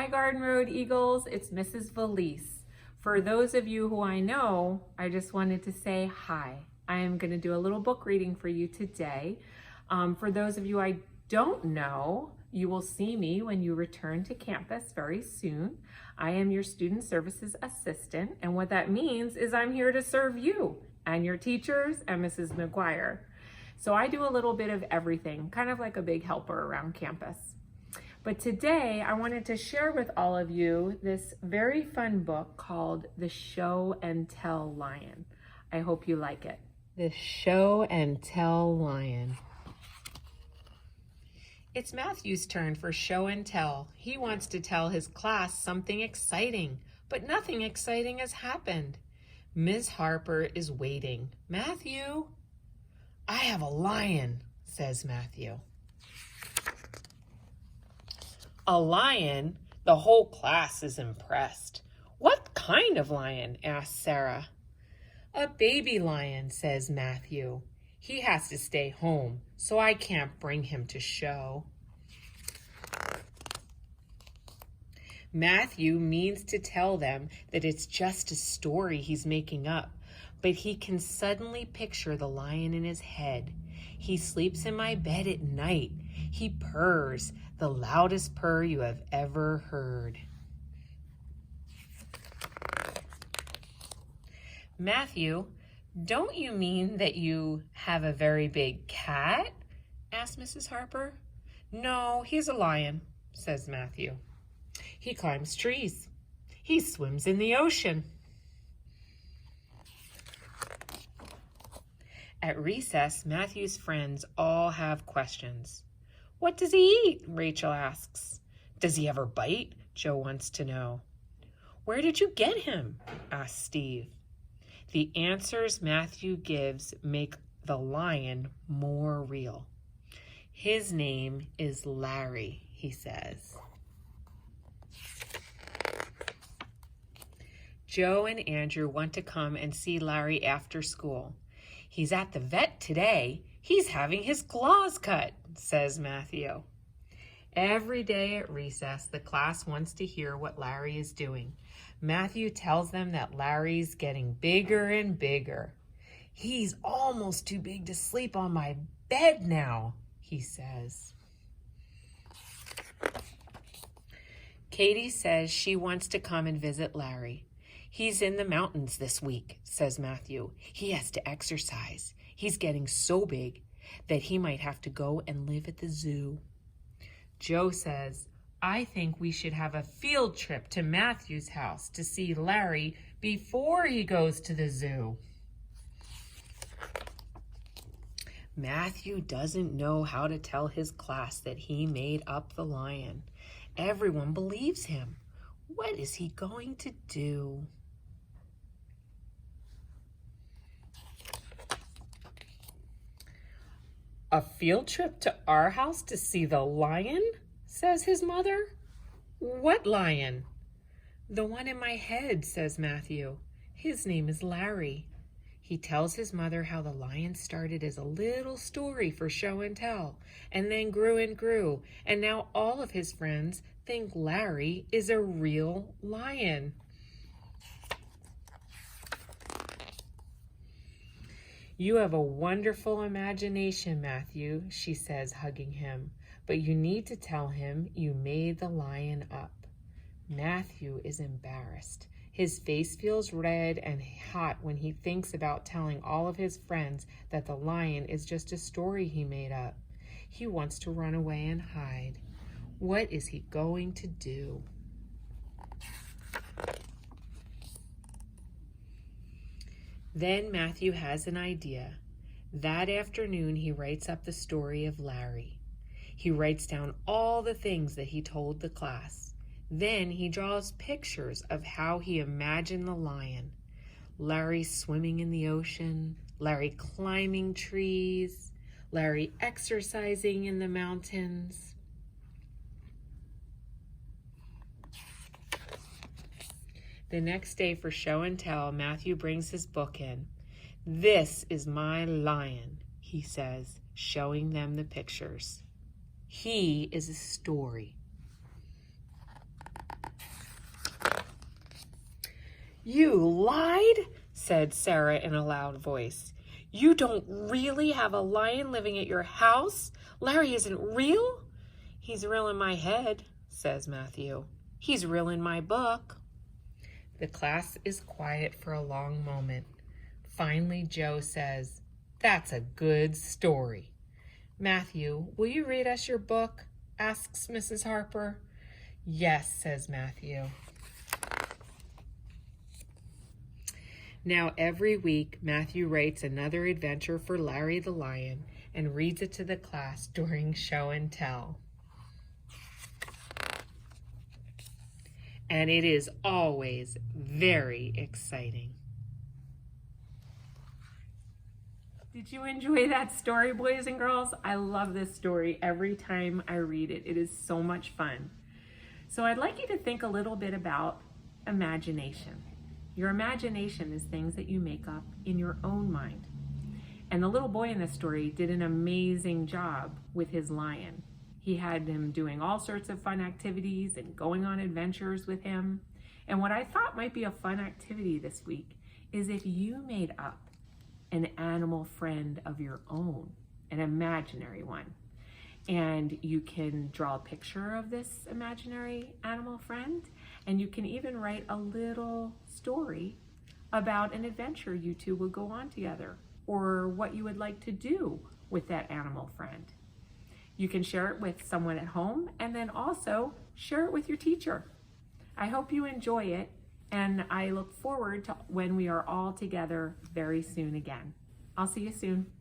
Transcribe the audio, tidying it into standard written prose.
Hi Garden Road Eagles, it's Mrs. Valise. For those of you who I know, I just wanted to say hi. I am going to do a little book reading for you today. For those of you I don't know, you will see me when you return to campus very soon. I am your student services assistant, and what that means is I'm here to serve you and your teachers and Mrs. McGuire. So I do a little bit of everything, kind of like a big helper around campus. But today I wanted to share with all of you this very fun book called The Show and Tell Lion. I hope you like it. The Show and Tell Lion. It's Matthew's turn for show and tell. He wants to tell his class something exciting, but nothing exciting has happened. Ms. Harper is waiting. Matthew? I have a lion, says Matthew. A lion? The whole class is impressed. What kind of lion? asks Sarah. A baby lion, says Matthew. He has to stay home, so I can't bring him to show. Matthew means to tell them that it's just a story he's making up, but he can suddenly picture the lion in his head. He sleeps in my bed at night. He purrs, the loudest purr you have ever heard. Matthew, don't you mean that you have a very big cat? asked Mrs. Harper. No, he's a lion, says Matthew. He climbs trees. He swims in the ocean. At recess, Matthew's friends all have questions. What does he eat? Rachel asks. Does he ever bite? Joe wants to know. Where did you get him? asks Steve. The answers Matthew gives make the lion more real. His name is Larry, he says. Joe and Andrew want to come and see Larry after school. He's at the vet today. He's having his claws cut, says Matthew. Every day at recess, the class wants to hear what Larry is doing. Matthew tells them that Larry's getting bigger and bigger. He's almost too big to sleep on my bed now, he says. Katie says she wants to come and visit Larry. He's in the mountains this week, says Matthew. He has to exercise. He's getting so big that he might have to go and live at the zoo. Joe says, I think we should have a field trip to Matthew's house to see Larry before he goes to the zoo. Matthew doesn't know how to tell his class that he made up the lion. Everyone believes him. What is he going to do? A field trip to our house to see the lion? Says his mother. What lion? The one in my head, says Matthew. His name is Larry. He tells his mother how the lion started as a little story for show and tell, and then grew and grew, and now all of his friends think Larry is a real lion. You have a wonderful imagination, Matthew, she says, hugging him, but you need to tell him you made the lion up. Matthew is embarrassed. His face feels red and hot when he thinks about telling all of his friends that the lion is just a story he made up. He wants to run away and hide. What is he going to do? Then Matthew has an idea. That afternoon, he writes up the story of Larry. He writes down all the things that he told the class. Then he draws pictures of how he imagined the lion. Larry swimming in the ocean, Larry climbing trees, Larry exercising in the mountains. The next day for show and tell, Matthew brings his book in. This is my lion, he says, showing them the pictures. He is a story. "You lied," said Sarah in a loud voice. "You don't really have a lion living at your house? Larry isn't real?" "He's real in my head," says Matthew. "He's real in my book." The class is quiet for a long moment. Finally, Joe says, "That's a good story." "Matthew, will you read us your book?" asks Mrs. Harper. "Yes," says Matthew. Now every week, Matthew writes another adventure for Larry the Lion and reads it to the class during show and tell. And it is always very exciting. Did you enjoy that story, boys and girls? I love this story every time I read it. It is so much fun. So I'd like you to think a little bit about imagination. Your imagination is things that you make up in your own mind. And the little boy in this story did an amazing job with his lion. He had him doing all sorts of fun activities and going on adventures with him. And what I thought might be a fun activity this week is if you made up an animal friend of your own, an imaginary one. And you can draw a picture of this imaginary animal friend, and you can even write a little story about an adventure you two would go on together, or what you would like to do with that animal friend. You can share it with someone at home, and then also share it with your teacher. I hope you enjoy it, and I look forward to when we are all together very soon again. I'll see you soon.